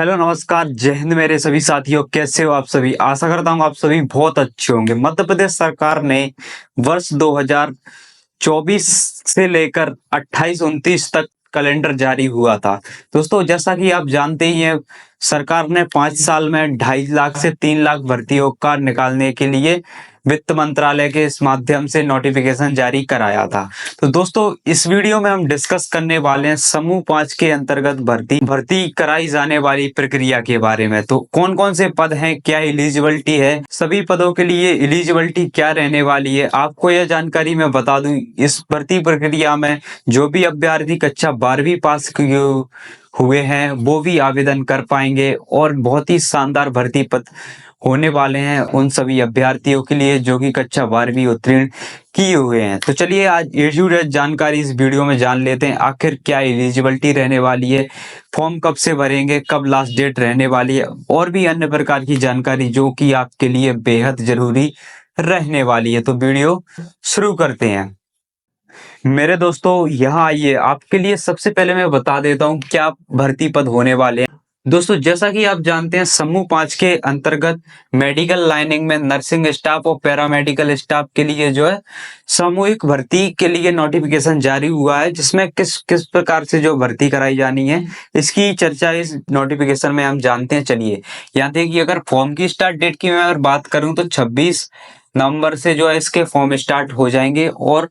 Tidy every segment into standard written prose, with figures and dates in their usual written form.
Hello नमस्कार जय हिंद मेरे सभी साथियों, कैसे हो आप सभी। आशा करता हूँ आप सभी बहुत अच्छे होंगे। मध्य प्रदेश सरकार ने वर्ष 2024 से लेकर 28-29 तक कैलेंडर जारी हुआ था। दोस्तों, जैसा कि आप जानते ही हैं, सरकार ने 5 साल में 2.5 लाख से 3 लाख भर्तियों का निकालने के लिए वित्त मंत्रालय के इस माध्यम से नोटिफिकेशन जारी कराया था। तो दोस्तों, इस वीडियो में हम डिस्कस करने वाले हैं समूह 5 के अंतर्गत भर्ती कराई जाने वाली प्रक्रिया के बारे में। तो कौन कौन से पद हैं, क्या एलिजिबिलिटी है, सभी पदों के लिए एलिजिबिलिटी क्या रहने वाली है, आपको यह जानकारी मैं बता दूं। इस भर्ती प्रक्रिया में जो भी अभ्यर्थी कक्षा 12वीं पास किए हुए हैं वो भी आवेदन कर पाएंगे और बहुत ही शानदार भर्ती पद होने वाले हैं उन सभी अभ्यर्थियों के लिए जो कि कक्षा 12वीं उत्तीर्ण किए हुए हैं। तो चलिए आज ए जानकारी इस वीडियो में जान लेते हैं। आखिर क्या एलिजिबिलिटी रहने वाली है, फॉर्म कब से भरेंगे, कब लास्ट डेट रहने वाली है, और भी अन्य प्रकार की जानकारी जो कि आपके लिए बेहद जरूरी रहने वाली है। तो वीडियो शुरू करते हैं। मेरे दोस्तों, यहाँ आइए, आपके लिए सबसे पहले मैं बता देता हूँ क्या भर्ती पद होने वाले हैं। दोस्तों, जैसा कि आप जानते हैं, समूह 5 के अंतर्गत मेडिकल लाइनिंग में नर्सिंग स्टाफ और पैरामेडिकल स्टाफ के लिए जो है सामूहिक भर्ती के लिए नोटिफिकेशन जारी हुआ है, जिसमें किस किस प्रकार से जो भर्ती कराई जानी है इसकी चर्चा इस नोटिफिकेशन में हम जानते हैं। चलिए यहाँ देखिए, अगर फॉर्म की स्टार्ट डेट की मैं अगर बात करूं तो 26 नवंबर से जो है इसके फॉर्म स्टार्ट हो जाएंगे और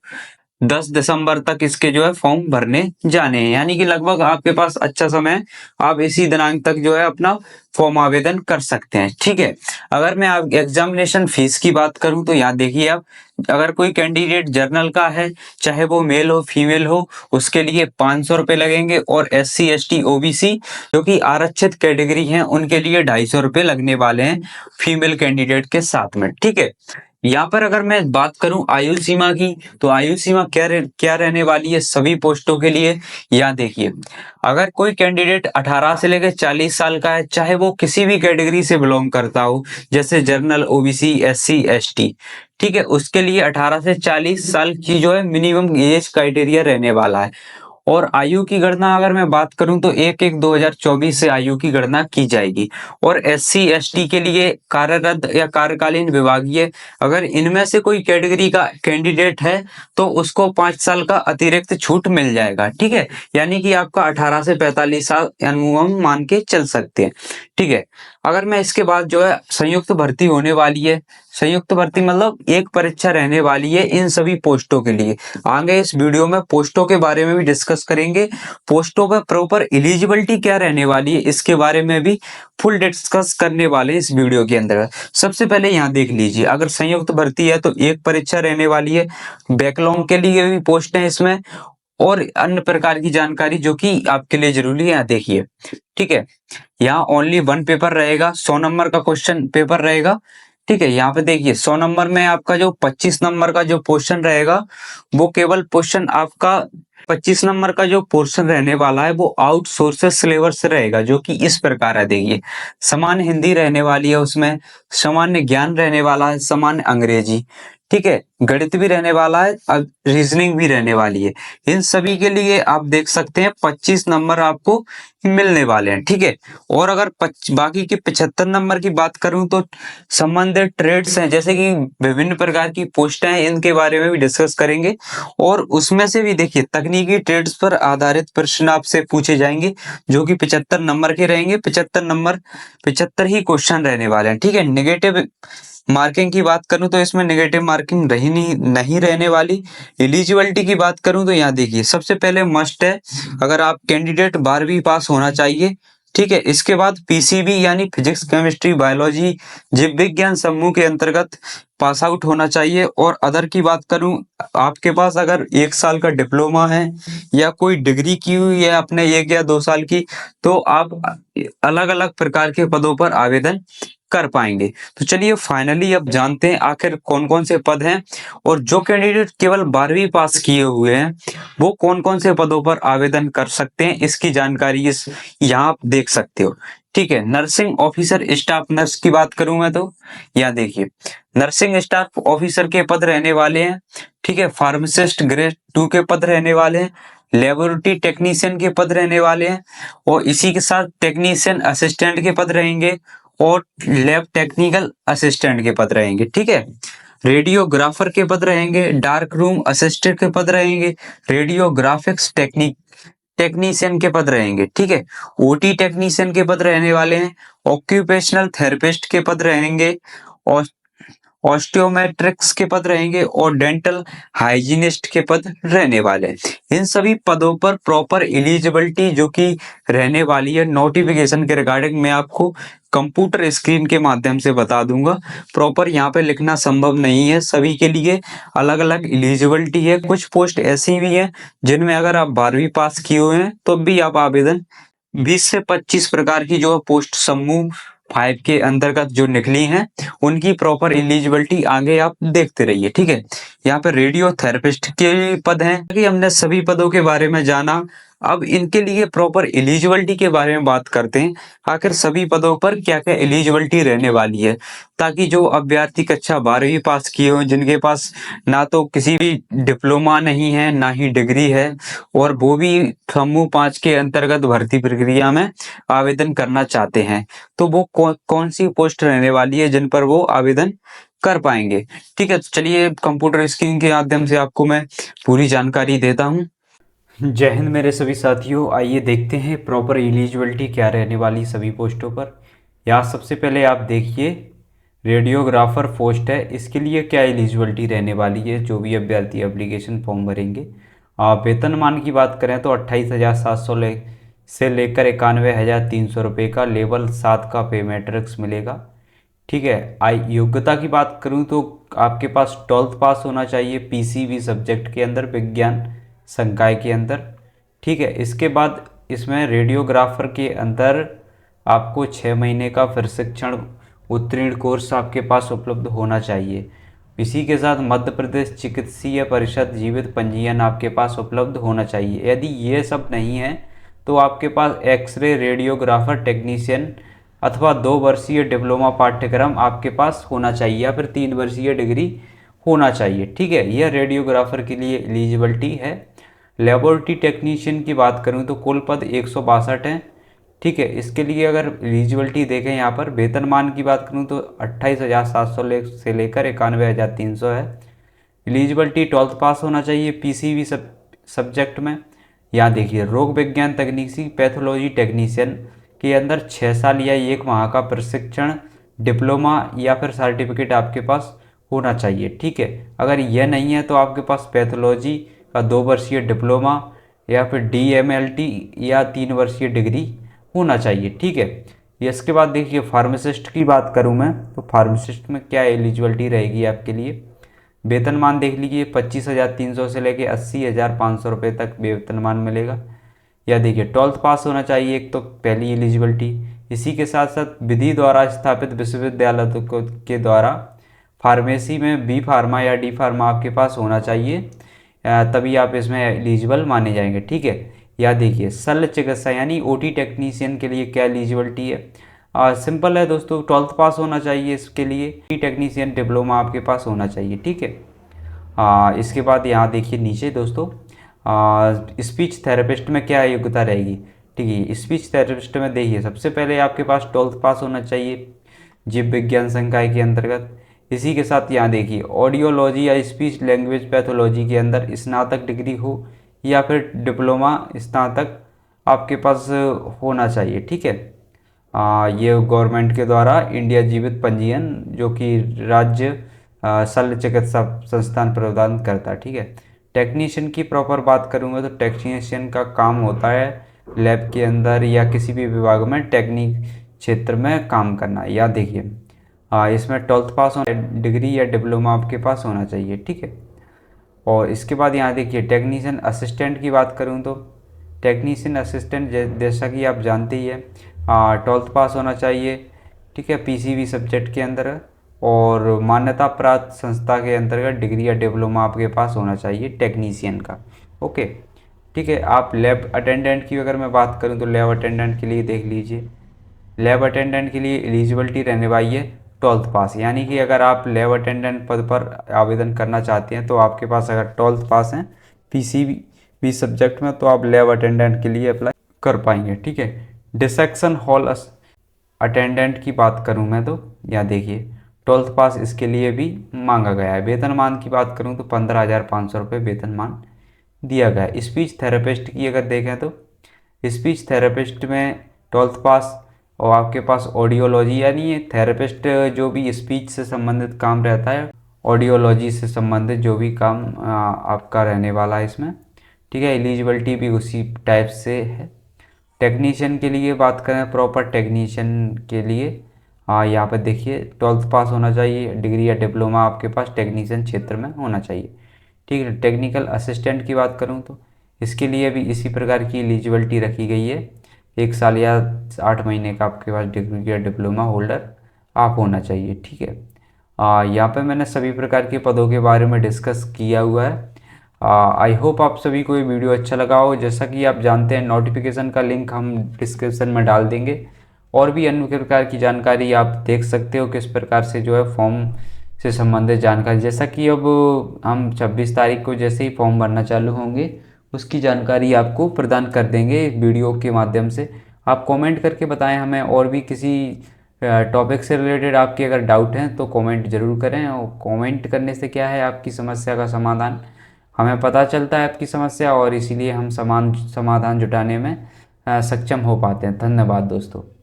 10 दिसंबर तक इसके जो है फॉर्म भरने जाने हैं। यानी कि लगभग आपके पास अच्छा समय है, आप इसी दिनांक तक जो है अपना फॉर्म आवेदन कर सकते हैं। ठीक है, अगर मैं आप एग्जामिनेशन फीस की बात करूं तो यहाँ देखिए, आप अगर कोई कैंडिडेट जर्नल का है, चाहे वो मेल हो फीमेल हो, उसके लिए 500 रुपये लगेंगे और SC ST OBC जो कि आरक्षित कैटेगरी हैं उनके लिए 250 रुपये लगने वाले हैं फीमेल कैंडिडेट के साथ में। ठीक है, यहाँ पर अगर मैं बात करूं आयु सीमा की, तो आयु सीमा क्या रहने वाली है सभी पोस्टों के लिए। यहाँ देखिए, अगर कोई कैंडिडेट 18 से लेकर 40 साल का है, चाहे वो किसी भी कैटेगरी से बिलोंग करता हो, जैसे जनरल, OBC, SC ST, ठीक है, उसके लिए 18 से 40 साल की जो है मिनिमम एज क्राइटेरिया रहने वाला है। और आयु की गणना अगर मैं बात करूं तो 1/1/2024 से आयु की गणना की जाएगी। और SC ST के लिए कार्यरत या कार्यकालीन विभागीय, अगर इनमें से कोई कैटेगरी का कैंडिडेट है तो उसको 5 साल का अतिरिक्त छूट मिल जाएगा। ठीक है, यानी कि आपका 18 से 45 साल अनुमान मान के चल सकते हैं। ठीक है, अगर मैं इसके बाद जो है संयुक्त भर्ती होने वाली है। संयुक्त भर्ती मतलब एक परीक्षा रहने वाली है इन सभी पोस्टों के लिए। आगे इस वीडियो में पोस्टों के बारे में भी डिस्कस करेंगे, पोस्टों पर प्रॉपर एलिजिबिलिटी क्या रहने वाली है इसके बारे में भी फुल डिस्कस करने वाले हैं इस वीडियो के अंदर। सबसे पहले यहाँ देख लीजिए, अगर संयुक्त भर्ती है तो एक परीक्षा रहने वाली है, बैकलॉग के लिए भी पोस्ट है इसमें, और अन्य प्रकार की जानकारी जो कि आपके लिए जरूरी है। यहाँ देखिए, ठीक है, यहाँ ओनली 1 पेपर रहेगा, 100 नंबर का क्वेश्चन पेपर रहेगा। ठीक है, यहाँ पे देखिए 100 नंबर में आपका जो 25 नंबर का जो पोर्शन रहेगा वो केवल पोर्शन आपका 25 नंबर का जो पोर्शन रहने वाला है वो आउटसोर्सेस सिलेबस से रहेगा, जो कि इस प्रकार है। देखिए, सामान्य हिंदी रहने वाली है, उसमें सामान्य ज्ञान रहने वाला है, सामान्य अंग्रेजी, ठीक है, गणित भी रहने वाला है, अब रीजनिंग भी रहने वाली है। इन सभी के लिए आप देख सकते हैं 25 नंबर आपको मिलने वाले हैं। ठीक है, और अगर बाकी के 75 नंबर की बात करूं तो संबंधित ट्रेड्स हैं, जैसे कि विभिन्न प्रकार की पोस्टें हैं, इनके बारे में भी डिस्कस करेंगे। और उसमें से भी देखिए, तकनीकी ट्रेड्स पर आधारित प्रश्न आपसे पूछे जाएंगे जो कि 75 नंबर के रहेंगे। 75 नंबर 75 ही क्वेश्चन रहने वाले हैं। ठीक है, नेगेटिव मार्किंग की बात करूं तो इसमें नेगेटिव मार्किंग नहीं रहने वाली। एलिजिबिलिटी की बात करूं तो यहाँ देखिए, सबसे पहले मस्ट है अगर आप कैंडिडेट 12वीं पास होना चाहिए। ठीक है, इसके बाद PCB यानी फिजिक्स केमिस्ट्री बायोलॉजी जीव विज्ञान समूह के अंतर्गत पास आउट होना चाहिए। और अदर की बात करूं, आपके पास अगर 1 साल का डिप्लोमा है या कोई डिग्री की हुई है अपने 1 या 2 साल की, तो आप अलग अलग प्रकार के पदों पर आवेदन कर पाएंगे। तो चलिए फाइनली अब जानते हैं आखिर कौन कौन से पद हैं, और जो कैंडिडेट केवल 12वीं पास किए हुए हैं वो कौन कौन से पदों पर आवेदन कर सकते हैं, इसकी जानकारी इस यहाँ आप देख सकते हो। ठीक है, नर्सिंग ऑफिसर स्टाफ नर्स की बात करूं मैं तो यहाँ देखिए, नर्सिंग स्टाफ ऑफिसर के पद रहने वाले हैं। ठीक है, फार्मासिस्ट ग्रेड 2 के पद रहने वाले हैं। लेबोरेटरी टेक्नीशियन के पद रहने वाले हैं, और इसी के साथ टेक्नीशियन असिस्टेंट के पद रहेंगे और लैब टेक्निकल असिस्टेंट के पद रहेंगे। ठीक है, रेडियोग्राफर के पद रहेंगे, डार्क रूम असिस्टेंट के पद रहेंगे, रेडियोग्राफिक्स टेक्नीशियन के पद रहेंगे। ठीक है, ओटी टेक्नीशियन के पद रहने वाले हैं, ऑक्यूपेशनल थेरेपिस्ट के पद रहेंगे, और ऑस्टियोमेट्रिक्स के पद रहेंगे, और डेंटल हाइजीनिस्ट के पद रहने वाले हैं। इन सभी पदों पर प्रॉपर एलिजिबिलिटी जो कि रहने वाली है, नोटिफिकेशन के रिगार्डिंग मैं आपको कंप्यूटर स्क्रीन के माध्यम से बता दूंगा। प्रॉपर यहाँ पे लिखना संभव नहीं है, सभी के लिए अलग अलग एलिजिबिलिटी है। कुछ पोस्ट ऐसी भी है जिनमें अगर आप 12वीं पास किए हुए हैं तो भी आप आवेदन 20 से 25 प्रकार की जो पोस्ट समूह 5 के अंतर्गत जो निकली हैं उनकी प्रॉपर एलिजिबिलिटी आगे आप देखते रहिए। ठीक है, यहाँ पे रेडियो थेरेपिस्ट के पद हैं कि हमने सभी पदों के बारे में जाना। अब इनके लिए प्रॉपर एलिजिबिलिटी के बारे में बात करते हैं, आखिर सभी पदों पर क्या क्या एलिजिबिलिटी रहने वाली है, ताकि जो अभ्यर्थी कक्षा 12वीं पास किए हो, जिनके पास ना तो किसी भी डिप्लोमा नहीं है ना ही डिग्री है, और वो भी समूह 5 के अंतर्गत भर्ती प्रक्रिया में आवेदन करना चाहते हैं, तो वो कौन सी पोस्ट रहने वाली है जिन पर वो आवेदन कर पाएंगे। ठीक है, तो चलिए कंप्यूटर स्क्रीन के माध्यम से आपको मैं पूरी जानकारी देता हूँ। जय हिंद मेरे सभी साथियों, आइए देखते हैं प्रॉपर एलिजिबिलिटी क्या रहने वाली सभी पोस्टों पर। यहाँ सबसे पहले आप देखिए रेडियोग्राफर पोस्ट है, इसके लिए क्या एलिजिबिलिटी रहने वाली है जो भी अभ्यर्थी एप्लीकेशन फॉर्म भरेंगे। वेतनमान की बात करें तो 28,700 से लेकर 91,300 रुपये का लेवल 7 का पे मैट्रिक्स मिलेगा। ठीक है, योग्यता की बात करूं तो आपके पास 12th पास होना चाहिए पीसीबी सब्जेक्ट के अंदर, विज्ञान संकाय के अंदर। ठीक है, इसके बाद इसमें रेडियोग्राफर के अंदर आपको 6 महीने का प्रशिक्षण उत्तीर्ण कोर्स आपके पास उपलब्ध होना चाहिए। इसी के साथ मध्य प्रदेश चिकित्सीय परिषद जीवित पंजीयन आपके पास उपलब्ध होना चाहिए। यदि ये सब नहीं है तो आपके पास एक्सरे रेडियोग्राफर टेक्नीशियन अथवा 2 वर्षीय डिप्लोमा पाठ्यक्रम आपके पास होना चाहिए, या फिर 3 वर्षीय डिग्री होना चाहिए। ठीक है, यह रेडियोग्राफर के लिए एलिजिबिलिटी है। लेबोरेटरी टेक्नीशियन की बात करूं तो कुल पद 162 हैं। ठीक है, इसके लिए अगर एलिजिबिलिटी देखें यहाँ पर वेतनमान की बात करूं तो 28,700 से लेकर 91,300 है। एलिजिबिलिटी 12th पास होना चाहिए पीसीबी सब्जेक्ट में। यहाँ देखिए रोग विज्ञान तकनीकी पैथोलॉजी टेक्नीशियन के अंदर 6 साल या 1 माह का प्रशिक्षण डिप्लोमा या फिर सर्टिफिकेट आपके पास होना चाहिए। ठीक है, अगर यह नहीं है तो आपके पास पैथोलॉजी का 2 वर्षीय डिप्लोमा या फिर डीएमएलटी या 3 वर्षीय डिग्री होना चाहिए। ठीक है, इसके बाद देखिए फार्मासिस्ट की बात करूं मैं तो फार्मासिस्ट में क्या एलिजिबिलिटी रहेगी आपके लिए। वेतनमान देख लीजिए 25,300 से लेके 80,500 रुपये तक वेतनमान मिलेगा। या देखिए 12th पास होना चाहिए एक तो पहली एलिजिबिलिटी। इसी के साथ साथ विधि द्वारा स्थापित विश्वविद्यालय के द्वारा फार्मेसी में बी फार्मा या डी फार्मा आपके पास होना चाहिए, तभी आप इसमें एलिजिबल माने जाएंगे। ठीक है, या देखिए शल्य चिकित्सा यानी ओटी टेक्नीशियन के लिए क्या एलिजिबिलिटी है। सिंपल है दोस्तों, 12th पास होना चाहिए इसके लिए, ओटी टेक्नीशियन डिप्लोमा आपके पास होना चाहिए। ठीक है, इसके बाद यहाँ देखिए नीचे दोस्तों स्पीच थेरेपिस्ट में क्या योग्यता रहेगी। ठीक है, स्पीच थेरेपिस्ट में देखिए सबसे पहले आपके पास 12th पास होना चाहिए जीव विज्ञान संकाय के अंतर्गत। इसी के साथ यहाँ देखिए ऑडियोलॉजी या स्पीच लैंग्वेज पैथोलॉजी के अंदर स्नातक डिग्री हो या फिर डिप्लोमा स्नातक आपके पास होना चाहिए। ठीक है, ये गवर्नमेंट के द्वारा इंडिया जीवित पंजीयन जो कि राज्य शल्य चिकित्सा संस्थान प्रदान करता है। ठीक है, टेक्नीशियन की प्रॉपर बात करूँगा तो टेक्नीशियन का काम होता है लैब के अंदर या किसी भी विभाग में टेक्निक क्षेत्र में काम करना। या देखिए इसमें 12th पास डिग्री या डिप्लोमा आपके पास होना चाहिए। ठीक है, और इसके बाद यहाँ देखिए टेक्नीशियन असिस्टेंट की बात करूँ तो टेक्नीशियन असिस्टेंट जैसा कि आप जानते ही है 12th पास होना चाहिए। ठीक है, पीसीबी सब्जेक्ट के अंदर और मान्यता प्राप्त संस्था के अंतर्गत डिग्री या डिप्लोमा आपके पास होना चाहिए टेक्नीशियन का। ओके, ठीक है, आप लैब अटेंडेंट की अगर मैं बात करूं तो लैब अटेंडेंट के लिए देख लीजिए, लैब अटेंडेंट के लिए एलिजिबिलिटी रहने वाली है 12th पास, यानी कि अगर आप लैब अटेंडेंट पद पर आवेदन करना चाहते हैं तो आपके पास अगर 12th पास हैं 20 सब्जेक्ट में, तो आप लैब अटेंडेंट के लिए अप्लाई कर पाएंगे। ठीक है, डिसेक्शन हॉल अटेंडेंट की बात करूं मैं तो यहाँ देखिए 12th पास इसके लिए भी मांगा गया है। वेतनमान की बात करूं तो 15,500 रुपये वेतनमान दिया गया है। स्पीच थेरेपिस्ट की अगर देखें तो स्पीच थेरेपिस्ट में 12th पास और आपके पास ऑडियोलॉजी, यानी ये थेरेपिस्ट जो भी स्पीच से संबंधित काम रहता है, ऑडियोलॉजी से संबंधित जो भी काम आपका रहने वाला है इसमें। ठीक है, एलिजिबिलिटी भी उसी टाइप से है। टेक्नीशियन के लिए बात करें, प्रॉपर टेक्नीशियन के लिए यहाँ पर देखिए 12th पास होना चाहिए, डिग्री या डिप्लोमा आपके पास टेक्नीशियन क्षेत्र में होना चाहिए। ठीक है, टेक्निकल असिस्टेंट की बात करूँ तो इसके लिए भी इसी प्रकार की एलिजिबिलिटी रखी गई है। 1 साल या 8 महीने का आपके पास डिग्री या डिप्लोमा होल्डर आप होना चाहिए। ठीक है, यहाँ पे मैंने सभी प्रकार के पदों के बारे में डिस्कस किया हुआ है। आई होप आप सभी को ये वीडियो अच्छा लगा हो। जैसा कि आप जानते हैं, नोटिफिकेशन का लिंक हम डिस्क्रिप्शन में डाल देंगे, और भी अन्य प्रकार की जानकारी आप देख सकते हो किस प्रकार से जो है फॉर्म से संबंधित जानकारी। जैसा कि अब हम 26 तारीख को जैसे ही फॉर्म भरना चालू होंगे, उसकी जानकारी आपको प्रदान कर देंगे वीडियो के माध्यम से। आप कमेंट करके बताएं हमें, और भी किसी टॉपिक से रिलेटेड आपके अगर डाउट हैं तो कमेंट ज़रूर करें। और कमेंट करने से क्या है, आपकी समस्या का समाधान हमें पता चलता है आपकी समस्या, और इसीलिए हम समाधान जुटाने में सक्षम हो पाते हैं। धन्यवाद दोस्तों।